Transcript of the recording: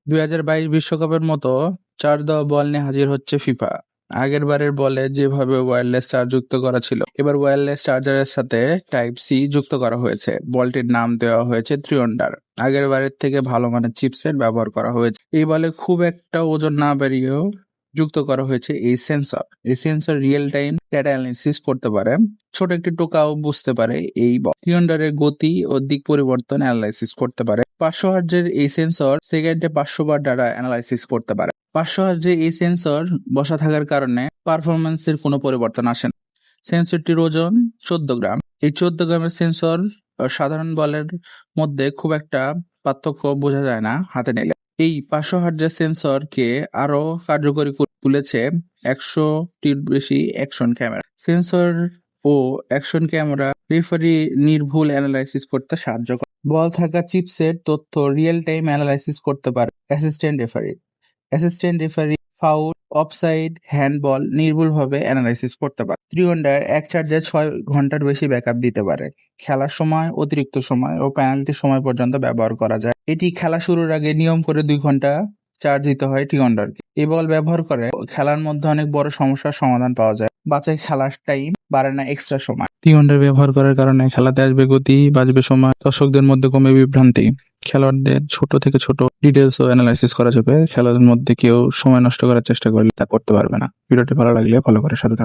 2022 বিশ্বকাপের মতো চার্জ দেওয়া বল নিয়ে হাজির হচ্ছে ফিফা। আগের বারের বলে যেভাবে ওয়্যারলেস চার্জ যুক্ত করা ছিল, এবার ওয়্যারলেস চার্জারের সাথে টাইপ সি যুক্ত করা হয়েছে। বলটির নাম দেওয়া হয়েছে থ্রিওন্ডার। আগের বারের থেকে ভালো মানের চিপসেট ব্যবহার করা হয়েছে। এই বলে খুব একটা ওজন না বাড়িয়েও যুক্ত করা হয়েছে এই সেন্সর। এই sensor real time data analysis করতে পারে, ছোট একটি টোকাও বুঝতে পারে। এই থ্রিওন্ডারের গতি ও দিক পরিবর্তন অ্যানালাইসিস করতে পারে। 500 হার্জের এই সেন্সর সেকেন্ডে 500 বার ডাটা অ্যানালাইসিস করতে পারে। 500 হার্জে এই সেন্সর বসা থাকার কারণে পারফরমেন্সের কোনো পরিবর্তন আসে না। সেন্সরটির ওজন 14 গ্রাম। এই 14 গ্রামের সেন্সর সাধারণ বলের মধ্যে খুব একটা পার্থক্য বোঝা যায় না হাতে নিলে। এই 500 হার্জের সেন্সরকে আরো কার্যকরী করে তুলেছে 100টির বেশি অ্যাকশন ক্যামেরা। সেন্সর ও অ্যাকশন ক্যামেরা রেফারি নির্ভুল অ্যানালাইসিস করতে সাহায্য করে। বল থাকা চিপসেট তথ্য রিয়েল টাইম অ্যানালাইসিস করতে পারে assistant referee foul, offside, handball নির্ভুলভাবে অ্যানালাইসিস করতে পারে। থ্রিওন্ডার এক চার্জে 6 ঘন্টার বেশি ব্যাকআপ দিতে পারে। খেলার সময়, অতিরিক্ত সময় ও পেনাল্টির সময় পর্যন্ত ব্যবহার করা যায়। এটি খেলা শুরুর আগে নিয়ম করে 2 ঘন্টা চার্জ দিতে হয় থ্রিওন্ডারকে। এই বল ব্যবহার করে খেলার মধ্যে অনেক বড় সমস্যার সমাধান পাওয়া যায়। বাঁচায় খেলার টাইম, বাড়ে না এক্সট্রা সময়। থ্রিওন্ডার ব্যবহার করার কারণে খেলাতে আসবে গতি, বাঁচবে সময়, দর্শকদের মধ্যে কমে বিভ্রান্তি। খেলোয়াড়দের ছোট থেকে ছোট ডিটেলস ও অ্যানালাইসিস করা যাবে। খেলার মধ্যে কেউ সময় নষ্ট করার চেষ্টা করলে তা করতে পারবে না। ভিডিওটি ভালো লাগলে ফলো করে সাথে থাকুন।